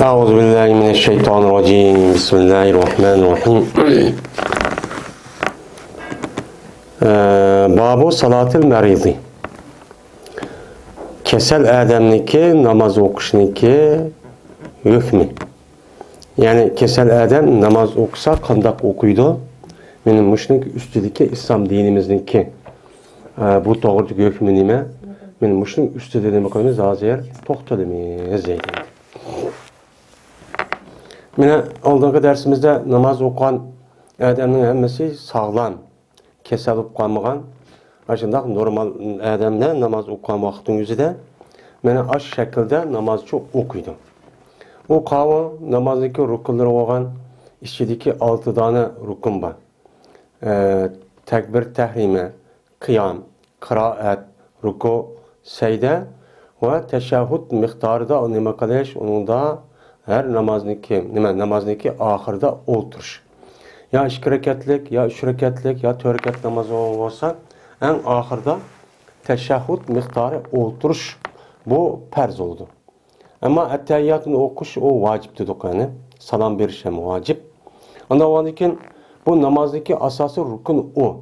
أعوذ بالله من الشيطان الرجيم بسم الله الرحمن الرحيم Babu salatil meridi. Kesel adamniki namaz okuşniki hükmü. Yani kesel adam namaz okusa kandak okuydu. Benim müşrik üstüdeki İslam dinimizdeki bu doğruluk hükmü nime? Benim müşrik üstü dediğim konuda azir toxtadımız deydi. Mine aldığımız dersimizde namaz okuyan adamın hemmesi sağlam. Kesel olup kalmagan. Aşındak normal adamda namaz okuyan vaktin yüzüde mene aş şekilde namazçı okuydu. O kavu namazdaki rukunları olan içindeki 6 tane rukun var. Tekbir tehrime, kıyam, kıraat, ruku, secde ve teşehhüd miktarı da nime kadar onun da her namazniki ahırda oturuş. Ya 2 rekatlik, ya 3 rekatlik, ya 4 rekat namazı olsa en ahırda teşehhüd miktarı oturuş bu perz oldu. Ama ettehiyyatını okuş o vacipti yani. Salam veriş hem vacip. Ondan bu namazdaki asası rukun o.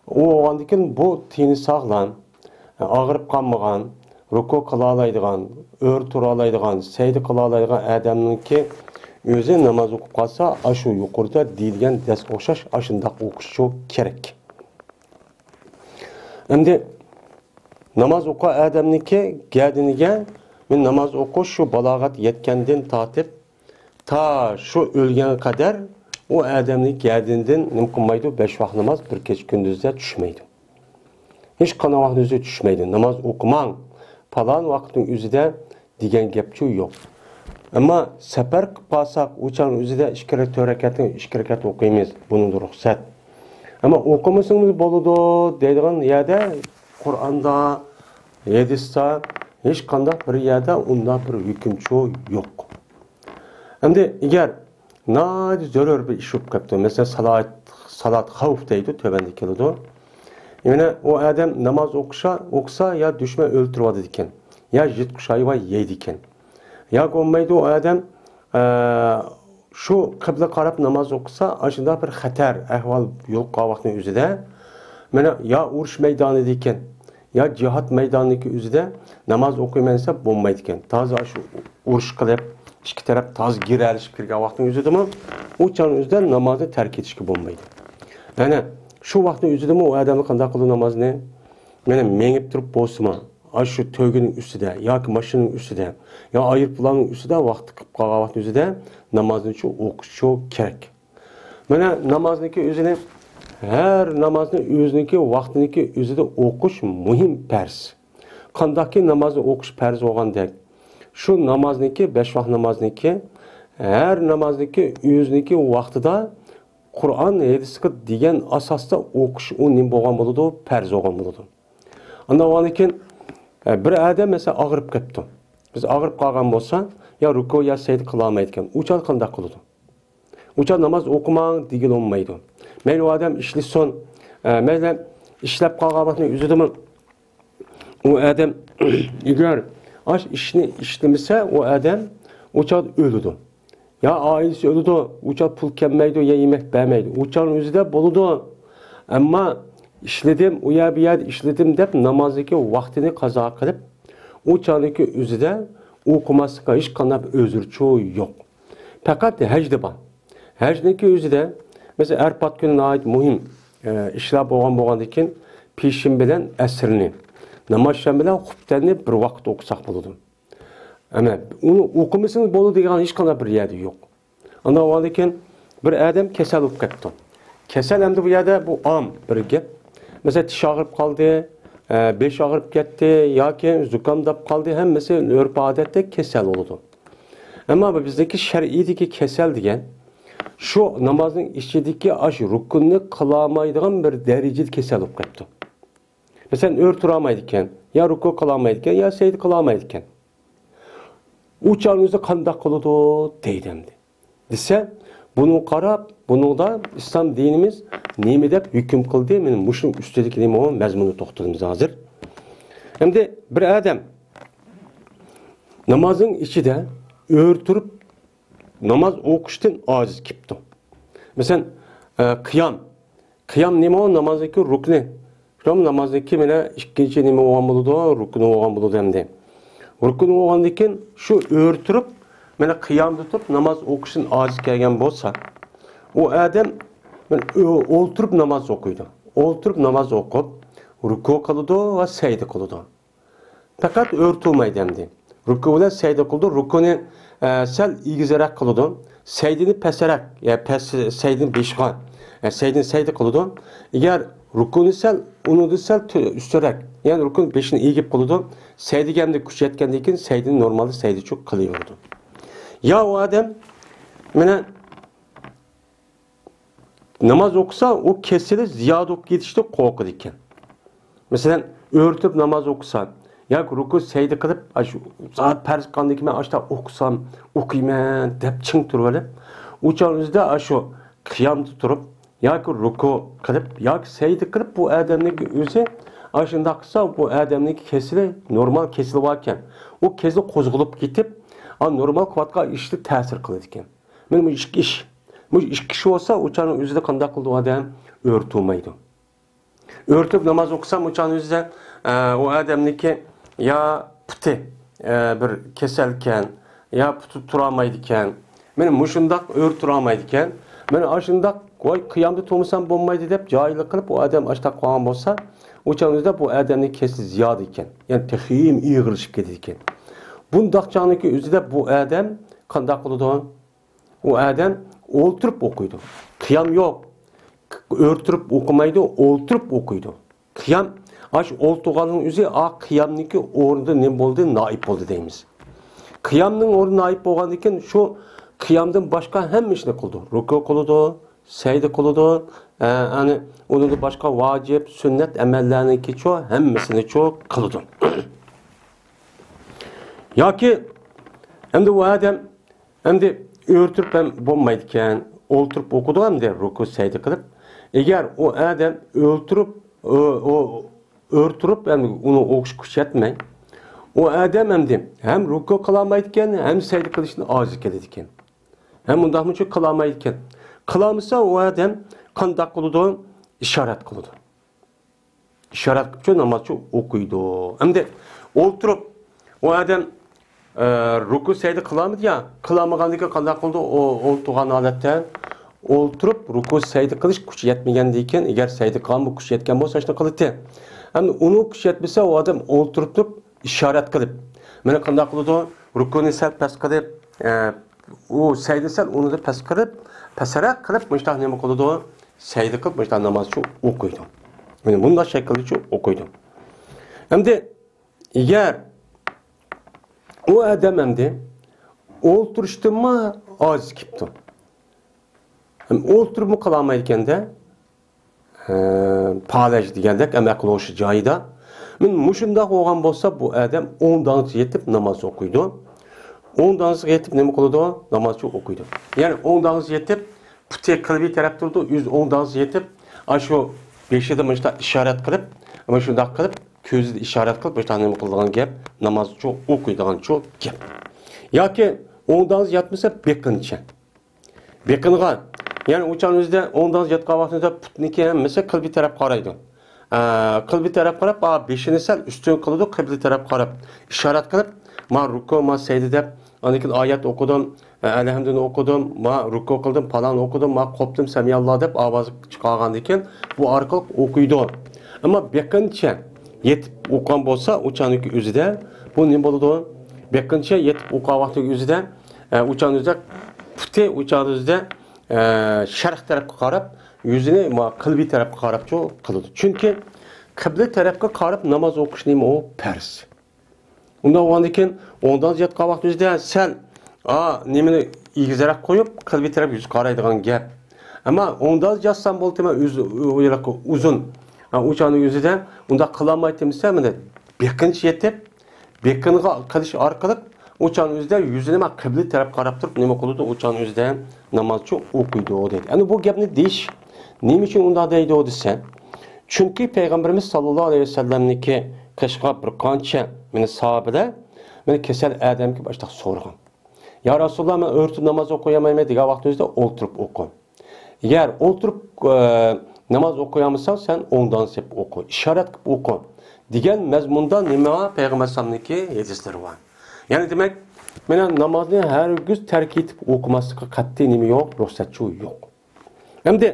O bu tini sağlam, ağırıp kalmagan, ruku kılalaydıgan, ör turalaydıgan, seydi kılalaydıgan adamınki özü namaz okup kalsa aşı yukarıda deyilgen ders okşaş aşında okuşu gerek. Şimdi namaz oku adamınki geldiğine men namaz okuş şu balagat yetkenden tatip ta şu ölgene kadar o adamınki geldiğinden mümkünmaydı 5 vakit namaz bir geç gündüzde düşmeydi. Hiç kana vaktinize düşmeydi. Namaz okuman falan vaktin üzerinde diyen gepçu yok. Ama sefer kıpasak uçan üzerinde 2 rekat okuyamiz. Bunun da ruhsat. Ama okumasınız boludu deydiğin yerde Kur'an'da, hadiste hiç kandak bir yerde onda bir hükümçü yok. Hem de eğer nadi zörür bir iş yapıp mesela salat havf deydi tövbendi kılıdı. Yani o adam namaz okusa ya düşme öldürüyordu diken. Ya jit kuşayı var yediken. Ya olmaydı o adam şu kıble karab namaz okusa aşında bir hater ehval yol kavakının üzerinde. Yani ya uruş meydanı diken ya cihat meydanındaki üzerinde namaz okuyamaysa olmaydı diken. Taze şu uruş kılıp iki taraf taz girerleşip bir kavakının üzerinde mi? O çanın üzerinde namazı terk ediş gibi olmaydı. Yani şu vaktin üzerinde mi o adamı kandak kılı namaz ne? Yani menip durup bozma. Şu tövgünün üstüde, ya ki maşının üstüde, ya ayıp bulanın üstüde vakti kıpkağa vaktin üzerinde namazın için okuşu gerek. Yani namazındaki üzerine her namazın üzerindeki vaktindeki üzerinde okuş mühim perz. Kandaki namazı okuş perz olan değil. Şu namazındaki 5 vakit namazındaki her namazındaki üzerindeki vaktida Kur'an hadis'i diyen asasda okuş o nim boğan buludu, perz olan buludu. Ondan bir adam mesela ağırıp kepti. Biz ağırıp kalgan bolsa ya ruku ya secde kılamaydıken uçal kandak kılıdı. Uçal namaz okuman digil olmaydı. Meyli o adam işli son meyli işlep kalgabatını üzüdü mü o adam eğer aş işini işlemişse o adam uçal ölüdü. Ya ailesi ölüdü. Uçal pul kemmeydi ya yemek beğenmeydi. Uçalın üzüde boludu. Ama işledim, uya bir yer işledim deyip namazdaki vaktini kaza kılıp uçağındaki üzerinde okumasına hiç kanap özürçü yok. Fakat hecde var. Hecdeki üzerinde mesela Erpat gününe ait mühim işler boğan dikin pişim bilen esrini namazşan bilen hüptenini bir vakit okusak buludum. Ama onu okumasınız bolu diyen hiç kanap bir yerde yok. Ondan o dikin bir adam kesel olup gitti. Kesel hem de bu yerde bu am bir gep. Mesela tiş ağırıp kaldı, 5 ağırıp gitti, ya ki zukamdap kaldı, hem mesela örf adette kesel oldu. Ama bizdeki şer'ideki kesel diyen, şu namazın içindeki rukununu kılamaydıgan bir derecede kesel olup gitti. Mesela ör turamaydıken, ya ruku kılamaydıken, ya seydi kılamaydıken. Uçağınızda kandak kılıdı deydemdi. Dese, bunu karab, bunu da İslam dinimiz nime dep hüküm kıldı. Menin muşun üstedeki nime o mezmunu toxtadımız hazır. Hem de bir adam namazın içinde örtürüp namaz o'qishdan ojiz kelibdi. Masalan, qiyam nima o namozdagi rukni. Shom namozdagi mana ikkinchi nima bo'lgan bo'ladi, rukni bo'lgan bo'ladi hamda. Rukni bo'lgandan keyin shu o'rtirib, mana qiyamda turib namoz o'qishdan ojiz kelgan bo'lsa, u odam o'ltirib namoz o'qiydi. O'ltirib namoz o'qib, ruku qiladi va sajda qiladi. Faqat o'rtilmaydi hamda. Ruku bilan sajda qildi, rukuni sal egizroq qiladi, sajdani pastroq, sajdani beshqa, sajdani sajda qiladi. Agar rukuni sal uni sal ustroq, ya'ni rukun beshini egib qiladi, sajdaga hamda kuch yetgandan keyin sajdani normal sajda cho'q qilaveradi. Ya o odam mana namoz o'qisa, o kesili ziyoda bo'lib ketishni qo'rqidi ekan. Masalan, o'rtib namoz o'qisa, yoki ruku sajda qilib, shu soat farz qilgandan keyin men ashta o'qisam, o'qiyman deb ching turib olib, o'shan o'zida shu qiyomda turib, yoki ruku qilib, yoki sajda qilib bu odamning o'zi shunday qilsa, bu odamning kesili normal kesilib ekan. U kesili qo'zg'alib ketib, normal qilayotgan ishni ta'sir qiladi ekan. Men bu ish bu ikki kishi olsa, o'chaning o'zida qanday qildi odam o'rtilmaydi. O'rtib namoz o'qisam, o'chaning o'zida o odamniki ya puti bir kasalkan, ya puti tura olmaydi ekan. Men mushundaq o'rtira olmaydi ekan. Men ashundaq qo'y qiyomda turmasam bo'lmaydi deb joyli qilib o odam ashta qolgan bo'lsa, o'chaning o'zida bu odamning kesili ziyoda ekan. Ya'ni texim ig'irlashib ketadi ekan. Bundaq chog'niki o'zida bu odam qanday qiladi? U odam o'ltirib o'qiydi. Qiyam yo'q. O'rtirib o'qimaydi, o'ltirib o'qiydi. Qiyam ash o'ltirganning o'zi qiyamniki o'rnida nima bo'ldi? Noib bo'ldi deymiz. Qiyamning o'rni noib bo'lgandan keyin shu qiyamdan boshqa hamma ishni qildi. Ruku qildi, sajda qildi, ani unda boshqa vojib, sunnat amallarniki cho hammasini cho qildi. Yoki endi u odam endi o'rtirib ham bo'lmaydi ekan, o'ltirib o'qidi hamda ruku sajda qilib. Agar u odam o'rtirib endi uni o'qish kuch yetmay, u odam endi ham ruku qila olmaydi ekan, ham sajda qilishni ojiz keladi ekan. Ham undaqmi qila olmaydi ekan. Qilamasa u odam qanday qiladi? Ishorat qiladi. Ishorat qilib namozni o'qiydi. Endi o'ltirib u odam ruku sajda qilamidi ya, qilamaganligi qanday qildi? O'ltirgan holatda o'ltirib ruku sajda qilish kuch yetmagandan keyin, agar sajda qilgan kuch yetgan bo'lsa, shuni qiladi. Endi uni kuch yetmasa, u odam o'ltirib turib ishorat qilib, mana qanday qiladi? Rukuni sal past qilib, u sajda sal uni past qilib, pastroq qilib, mushta nima qiladi? Sajda qilib, mushta namozni o'qiydi. Mana bunday shaklda o'qiydi. Endi agar o odam endi o'ltirishdimi ojiz kelibdi. O'ltirib qila olmaydi ekanda, palaj degandek amal qilish joyida. Men mushundaq bo'lgan bo'lsa, bu odam 10 dan yetib namoz o'qiydi. 10 dan yetib nima qiladi? Namozni o'qiydi. Ya'ni 10 dan yetib puti qalbiy taraf turdi, 110 dan yetib, shu beshida mushta ishorat qilib, mana shundaq qilib ko'zida ishorat qilib, bir nima qilgan gap, namozni o'qiydigan gap. Yoki 10 dan yetmasa beqincha. Beqinga, ya'ni o'chan o'zida 10 dan yetgan vaqtida putniki hammasi qalbiy taraf qaraydi. Qalbiy taraf qarab, beshini sal ustun qiladi, qibla taraf qarab, ishorat qilib, men ruku, men sajda deb, anikin oyat o'qidim, alhamdulillah o'qidim, men ruku qildim, falan o'qidim, men qopdim, samiyalloh deb ovoz chiqargandan keyin bu orqali o'qiydi. Ammo beqincha yetib o'qigan bo'lsa, o'chaniki o'zida bu nima bo'ladi? Beqincha yetib o'qigan vaqtida o'zida, o'chan o'zida puti o'chan o'zida sharq tarafga qarab, yuzini qalbiy tarafga qarab qiladi. Chunki qibla tarafga qarab namoz o'qish nima u farz. Undan o'g'andan keyin 10 dan ziyod vaqt o'zida sal nimani egizroq qo'yib, qalbiy taraf yuz qaraydigan gap. Ammo 10 dan yazsam bo'ldimi, uzun. O'chaning o'zida unda qilolmaydimsa, mana beqinchi yetib, beqinga qilish orqali o'chaning o'zida yuzini qibla tarafga qarab turib, nima qiladi? O'chaning o'zida namozni o'qiydi dedi. Ana bu gapni deyish nima uchun unda deydi desa, chunki payg'ambarimiz sollallohu alayhi vasallamniki qishqa bir qancha meni sahobalar meni kasal odamga boshqa so'ragan. Ya Resulullah men örtüp namaz okuyamayman degan vaqtingizda o'ltirib o'qi. Agar o'ltirib namoz o'qiyamsan, sen o'ngdan sep o'qi, ishorat qilib o'qi degan mazmunda nima payg'ambar sallallohu hadislari bor. Ya'ni demak, mena namozni hargiz tark etib o'qimaslikqa qat'iy nima yo'q, ruxsatchi yo'q. Hamda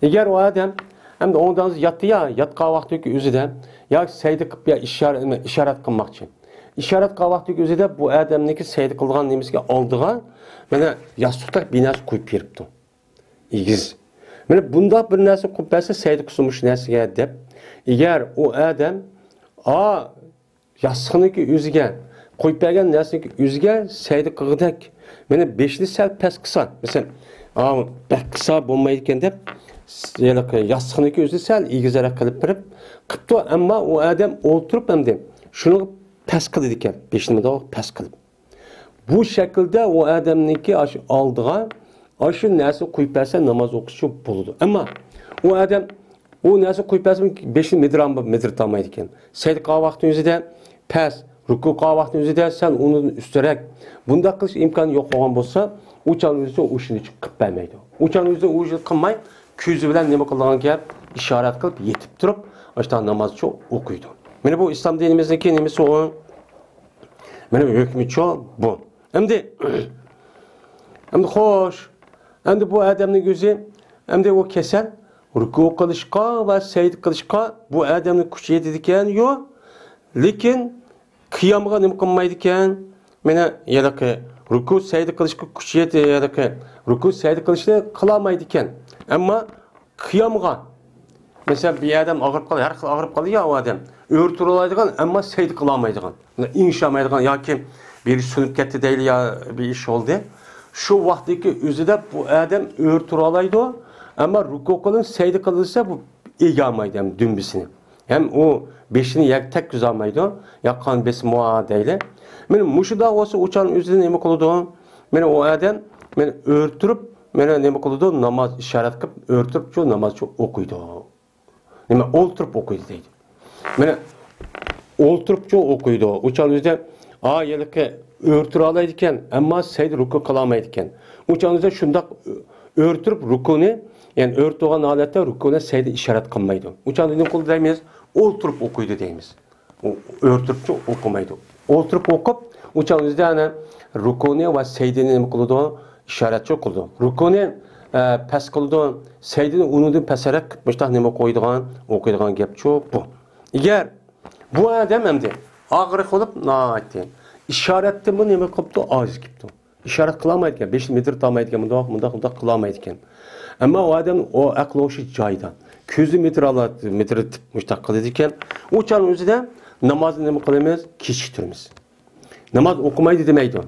agar o odam hamda o'ngdan yotdi ya, yotgan vaqtdagi o'zida ya sayda qilib ya ishorat qilmoqchi. İşaret qavaqdagi o'zida bu odamniki sayda qilgan nimasiga oldiga mana yostiqda binas qo'yib beribdi. Egiz. Mana bunda bir narsa qo'yib bersa sayda qilmush narsaga deb, agar o odam yostiqniki o'ziga qo'yib bergan narsaga o'ziga sayda qilg'idak, mana beshni sal past qilsa, masalan, bak qilsa bo'lmaydi ekan deb, yostiqniki o'zi sal egizroq qilib berib, qipti, ammo o odam o'ltirib ham deb, shuni pes kıldı ekan, beşini de pes kılıp. Bu şekilde o adamniki aldığa, aşı nesi koyup verse namaz okusu buludu. Ama o adam o nesi koyup verse beşini medir tamaydı ekan. Saydı qavaqtın özü de pes, ruku qavaqtın özü de sen onun üstürek. Bunda kılış imkanı yok olan bolsa, uçan özü o işini çıkıp vermeydi. Uçan özü o işini kılmay, küzü bilen neme kılığın ki işaret kılıp yetip durup, işte namazı çok okuydu. Mene bu İslam dinimizdeki nimesi o. Mene hükmü çok bu. Hem de hoş. Hem de bu adamın gözü, hem de o kesel ruku kılışka ve secde kılışka bu adamın gücü yetedikken yok. Lekin kıyamga nima qilmaydikan. Mene ya ki ruku secde kılışka gücü yeti ya ki ruku secde kılışni qilolmaydikan. Ama kıyamga mesela bir adam ağırıp kalıyor, her ağırıp kalıyor ya o adam. Örtür olaydıgan ama secde kılamaydıgan. İnşamaydıgan ya ki bir iş sönüp gitti değil ya bir iş oldu. Şu vaktiki özüde bu adam örtür olaydı ama ruku kılın secde kılırsa bu egamaydı hem dümbisini. Hem o beşini yak tek güzelmaydı. Yakan besi muha değil. Benim muşuda olsa uçan özüde nemi kılıdı. Benim o adam beni örtürüp beni nemi kılıdı namaz işaret kılıp örtürüp şu namaz çok okuydu. Nima o'ltirib o'qiydi deydi. Mana o'ltirib o'qiydi. O'chal o'zida yilqi o'rtira oladi ekan, ammo sayda ruku qila olmaydi ekan. O'chal o'zida shundoq o'rtirib rukuni, ya'ni o'rtirgan holatda rukuni sayda ishorat qilmaydi. O'chal nima qildi deymiz? O'ltirib o'qiydi deymiz. O'rtirib o'qimaydi. O'ltirib o'qib, o'chal o'zida ana rukuni va saydani nima qildi? Ishoratchi qildi. Rukuni pes kıldı, seydini unudu peserek kıtmışlar neme okuyduğun gep çok bu. Eğer bu adam hem de ağırlık olup ne etti? İşaretti mi neme kıptı? Az kıptı. İşaret kılamaydı, 5 metre tamaydı, mında kılamaydı. Ama o adam o aklı o şey cayda. 200 metre tıpmışlar kılıyken, o çanın özü de namazı neme kılamayız? Keçiştirimiz. Namaz okumaydı demeydi.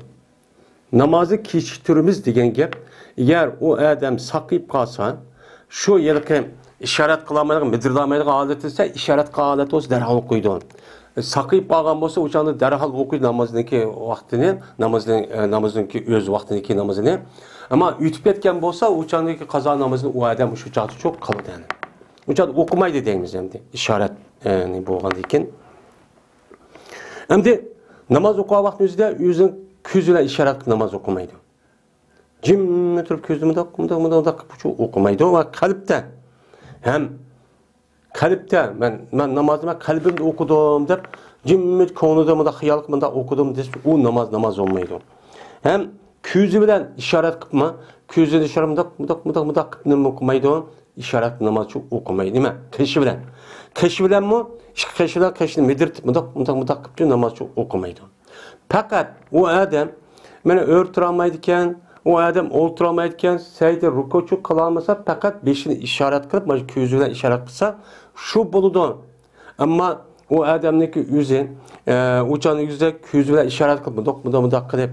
Namazı keçiştirimiz degen gep. Eğer o adam sakıyıp kalsa, şu yılki işaret kılamaydığı, medirdamaydığı alet ise işaret alet olsa derhal okuydu. Sakıyıp kalgan olsa uçağında derhal okuydu namazındaki vaktini, namazındaki öz vaktindeki namazını. Ama ütüp etken olsa uçağındaki kaza namazını o adam şu uçağda çok kalıdı yani. Uçağda okumaydı deyimiz hem de işaret boğandayken. Hem de namaz okuğa vaktimizde yüzün küzüyle işaret namaz okumaydı. Cimmi turup közümü de okumaydı ve kalpte hem kalpte ben namazıma kalbimde okudum deyip cimmi konuda hıyal okudum deyip o namaz olmaydı. Hem közü bilen işaret kıpma, közü işaret okumaydı, işaret namaz çok okumaydı değil mi? Keşi bilen. Keşi bilen mi? Keşini medirtip kıptı namaz çok okumaydı. Fakat o adam beni örtüramaydıken, o adam olturamaydıken, sayda rukuçu kılamasa fakat beşini işaret kılıp, közüyle işaret kılsa, şu buludu. Ama o adamdaki yüzü, uçanın yüzde közüyle işaret kılıp, mıdak kılıp,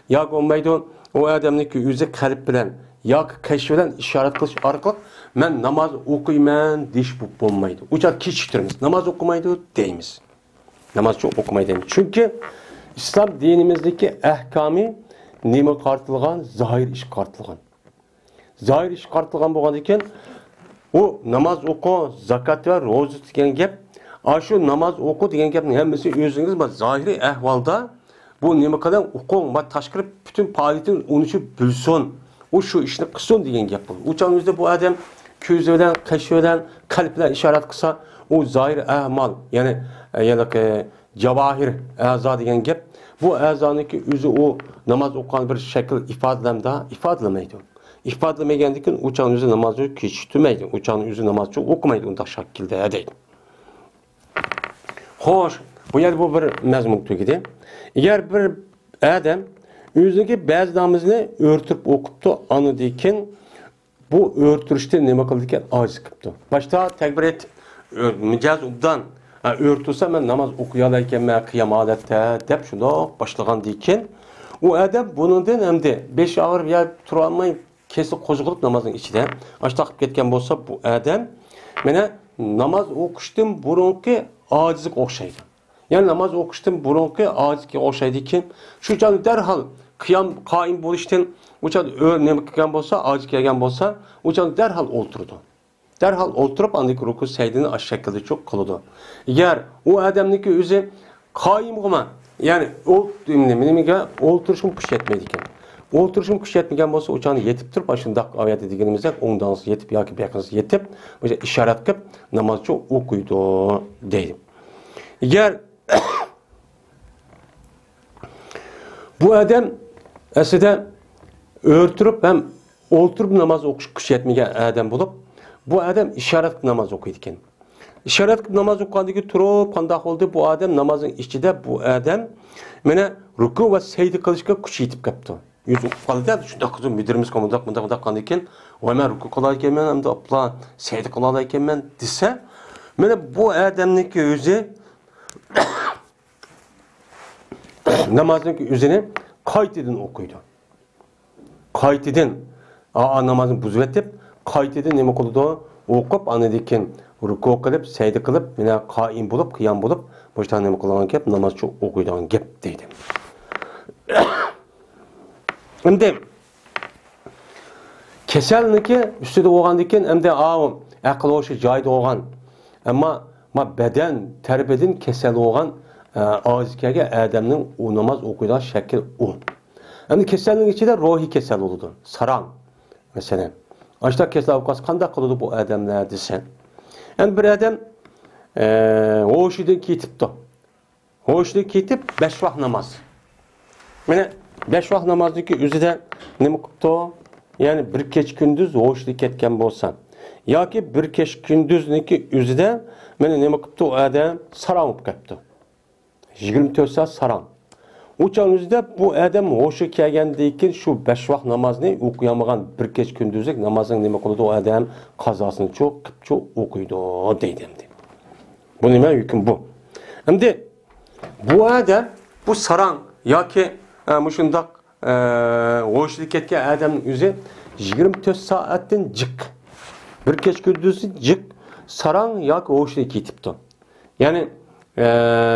yak olmaydı, o adamdaki yüzü kalp bilen, yak keşfilen işaret kılış arkalık, ben namaz okuyman, diş bu olmaydı. Uçan keçiştirimiz, namaz okumaydı deyimiz. Namaz çok okumaydı deyimiz. Çünkü İslam dinimizdeki ahkamı neme kartılgan? Zahir iş kartılgan. Zahir iş kartılgan boğandayken o namaz oku, zakat ve rozu degan gap, şu namaz oku degan gapning hammasi o'zingiz zahiri ahvolda bu nima qilgan uqung va tashqari bütün faoliyatin unutib bilsin. O şu ishni qilsin degan gap bu. O'shan o'zida bu odam ko'zi bilan, qashi bilan, qalb bilan ishorat qilsa, o zohir a'mal, ya'ni javohir a'zo degan gap. Bu a'zoniki o'zi o namoz o'qigan bir shakl ifodalamaydi. İfodalamagandan keyin o'shan o'zi namozni kechiktirmaydi. O'shan o'zi namozni o'qimaydi unda shaklda deydi. Xo'sh, bu yer bu bir mazmun tugidi. Agar bir odam o'ziga ba'zi namozni o'rtib o'qibdi, anidikin bu o'rtirishda nima qildi ekan? Ojiz qilibdi. Boshda takbir et, mijoz ubdan o'rtulsa men namoz o'qiy olar ekanman qiyom holatda deb shundoq boshlagandan keyin u odam bundan endi 5 og'ir ya tura olmay kesib qo'zg'alib namozning ichida ashta qilib ketgan bo'lsa bu odam mana namoz o'qishdan burungi ojizlik o'xshaydi. Yani namoz o'qishdan burungi ojizlikka o'xshaydi-ki, shu joy darhol qiyom qoim bo'lishdan o'sha nima qilgan bo'lsa, ojiz kelgan bo'lsa, o'sha darhol o'ltirdi. Darhol o'ltirib, andiki ruku sajdani ash shaklda cho'q qiladi. Agar u odamniki o'zi qoim bo'lma, ya'ni nimaga o'ltirishim kuch yetmaydi ekan. O'ltirishim kuch yetmagan bo'lsa, o'chani yetib turib, shundoq oyat deganimizda o'ngdan yetib yoki buyoqdan yetib, o'sha ishorat qilib namozni o'qiydi deydi. Agar bu odam aslida o'rtirib ham o'ltirib namoz o'qish kuch yetmagan odam bo'lib, bu odam ishorat qilib namoz o'qiydi ekan. Ishorat qilib namoz o'qigandan turib, qanday bo'ldi bu odam namozning ichida bu odam mana ruku va sajda qilishga kuch yetib qolibdi. Yüz qoldi, shunday qilib müdirimiz qo'mondaq qilgan ekan, "Voy men ruku qilar ekanman, hamda opla sajda qilar ekanman" desa, mana bu odamniki o'zi namazın üzerine qaytadan o'qiydi. Qaytadan namazını buzib etib, qaytadan nima qiladi? O'qib, anidikin ruku qilib, sajda qilib, mana qoim bo'lib, qiyom bo'lib, boshqa nima qilgan gap, namozchi o'qiydigan gap deydi. Endi kasalniki ustida bo'lgandan keyin endi aql o'sha joyida bo'lgan. Ammo beden terbiyetin kesel olan azizkege adamın o namaz okuyduğu şekil o. Yani keselliğin içinde ruhi kesel oldu. Saran mesela. Açta kesel avukası kandak kıldı bu adamlar desen. Yani bir adam hoşluğu kitipti. Hoşluğu kitip 5 vakit namaz. Yani 5 vakit namazdaki üzerinde ne mukto? Yani bir geç gündüz hoşluğu ketken bolsa. Ya ki bir geç gündüzniki üzerinde meni nima qilibdi u odam saran bo'lib qolibdi. 24 soat saran. O'shan o'zida bu odam ho'shi kelgandan keyin shu 5 vaqt namozni o'qiyolmagan bir kech kunduzlik namozning nima qiladi u odam qazosini qilib o'qiydi deydi endi. Bu nima hukm bu? Endi bu odam bu saran yoki shundoq ho'shlik ketgan odamning o'zi 24 soatdan jiq. Bir kech kunduzi jiq saran yoki ho'shlik ketibdi. Ya'ni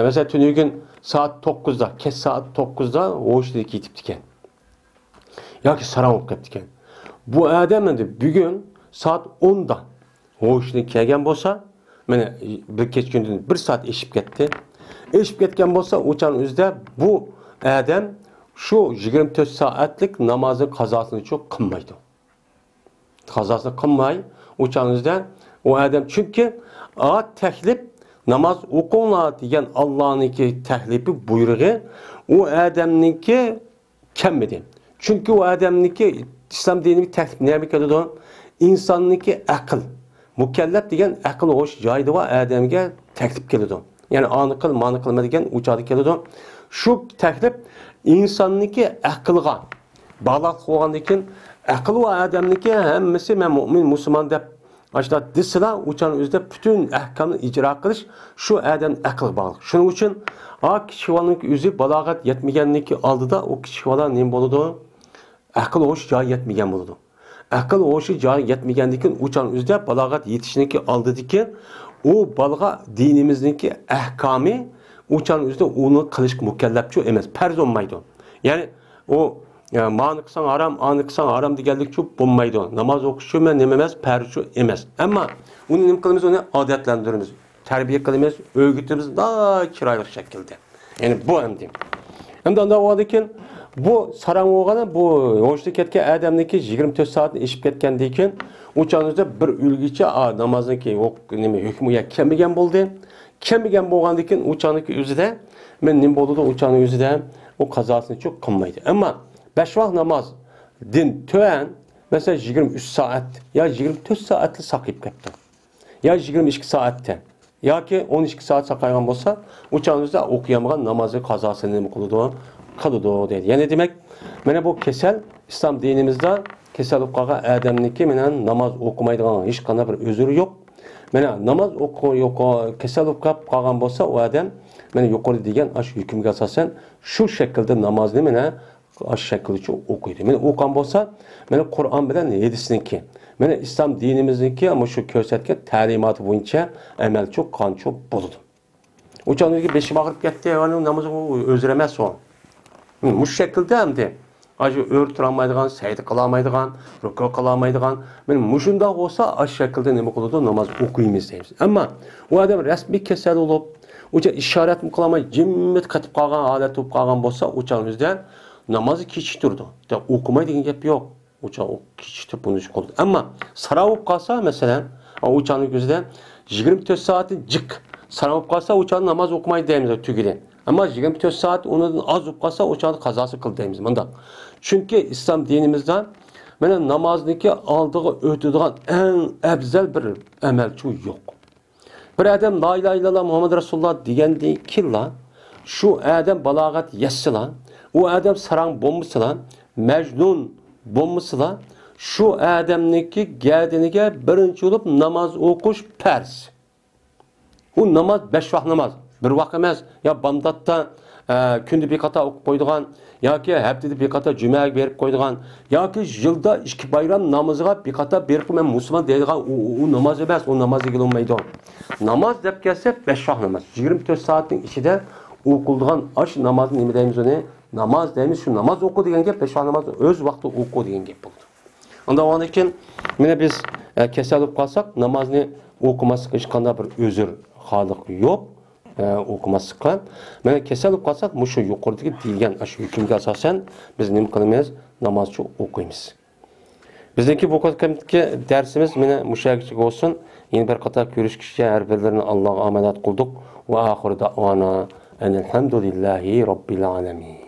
mesela tünügün saat 9'da, kes saat 9'da ho'shlik ketibdi ekan. Yoki saran bo'lib ketibdi ekan. Bu odam endi bugun saat 10'da ho'shlik kelgan bo'lsa, mana bir kech kundan 1 soat eshib ketdi. Eshib ketgan bo'lsa, o'shan o'zida bu odam shu 24 soatlik namozni qazosini qilmaydi. Qazosini qilmay, o'shan o'zida o adam çünkü taklif namaz o'qinglar degan Allohniki taklifi buyrug'i o adamniki kamidi. Çünkü o adamniki İslam dinidagi taklif nima keladi? İnsonniki aql. Mukallaf degan aql o'sh joyida va odamga taklif keladi. Ya'ni ani qil, mani qilma degan o'chadi keladi. Shu taklif insonniki aqlga bog'liq bo'lgandan keyin aql va odamniki hammasi men mu'min, musulmon deb Aşta disla uçan özde bütün ahkamını icra kılış şu adam akıl bağlı. Şunun için o kişivanın özü balagat yetmegenlik aldı da o kişivala ne boludu? Akıl hoş cahil yetmegen boludu. Akıl hoşu cahil yetmegenlikin uçan özde balagat yetişinki aldı ki o balga dinimizdeki ahkamı uçan özde onu kılış mükellefçi emez. Perz olmaydı. Yani o mani qilsang haram, ani qilsang haram deganlik cho'p bo'lmaydi. Namoz o'qish men nima emas, farz emas. Ammo uni nima qilamiz? Uni odatlantiramiz, tarbiya qilamiz, o'rgatamiz da chiroyli shaklda. Ya'ni bu endi. Hem de onda oğadıken bu sarang oğana bu hoşlu ketken adamniki 24 saatini işip ketken deyken uçağınızda bir ülgüçe namazınki hükmüye kemigen buldu. Kemigen boğan deyken uçağınki üzüde men nim boldu da uçağının üzüde o kazasını çok kılmaydı. Ama 5 vakit namaz din töen mesela 23 saat ya 24 saatli sakip ketdi. Ya 22 saatte ya ki 12 saat sakaygan bolsa uçağınızda okuyamagan namazı kazasını nima kılıdı dedi. Yani demek mana bu kesel İslam dinimizde kesel olub adamniki menen namaz okumaydigan hiç qanday bir özürü yok. Mana namaz kesel olub qalgan bolsa o adam mana yuqori degan aş hükümge asasen şu şekilde namazını mana aş şekilde okuydu. Mana oqan bolsa mana Qur'on bilan hadisniki mana İslam dinimizniki ama şu ko'rsatgan ta'limoti bo'yicha amal çok qon çok bo'ladi. Uçağındaki beşi bağırıp gitti, yani namazı özür emas o. Bu şekilde hem de acı örtüramaydıgan, secde kılamaydıgan, rükû kılamaydıgan. Men muşunda olsa aş şekilde nima kılıdı namaz okuymiz deymiz. Ama o adam resmi kesel olup, uca işaret mi kılamay, cimmet katıp kalgan, alet olup kalgan bolsa uçağımızda namazı keçitirdi. Okumay degan gap yok. Uçağı keçitip bunu kıldı. Ama saray olup kalsa mesela uçağın gözüde 24 saatin cık saray olup kalsa uçağın namaz okumayı deymiz tügüden. Ama 24 saat onun az olup kalsa uçağın kazası kıl deymiz. Bunda. Çünkü İslam dinimizden mana namazniki aldığı ötüdüğün en ebzel bir emelçi yok. Bir adam la ilahe illallah Muhammed Resulullah diyen killa şu adam balagat yessila o adam sarang bombasila mecnun bombasila şu adamniki geldiğine birinci olup namaz okuş pers. Bu namaz 5 vakit namaz. Bir vakit emas. Ya bamdatda күнде bir kata okup koyduğun, ya ki haftada bir kata cüme'ye verip koyduğun, ya ki yılda 2 bayram namazıga bir kata verip men Müslüman deydiğin o namaz emas, o namaz egilolmaydı. Namaz dep gelse 5 vakit namaz. 24 saatin içinde okulduğun aş namazın nima deymiz onu? Namaz deymiz, şu namaz oku degan gap 5 vakit namaz öz vaqtida oku degan gap bo'ldi. Onda onun için mine biz kesel olup kalsak namazını okumasık hiç qanday bir özür halik yok. Okumasıkka. Mana kesel olup kalsak muşu yuqoridagi deyilgan aşı hükümge asasen biz nima qilamiz? Namazçı okuymiz. Bizdeki bu kadar dersimiz mine muşayakçık olsun. Yeni bir qatar görüşkişe her birlerini Allah'a emanet kıldık. Ve ahiru da'vana enelhamdülillahi rabbil alemin.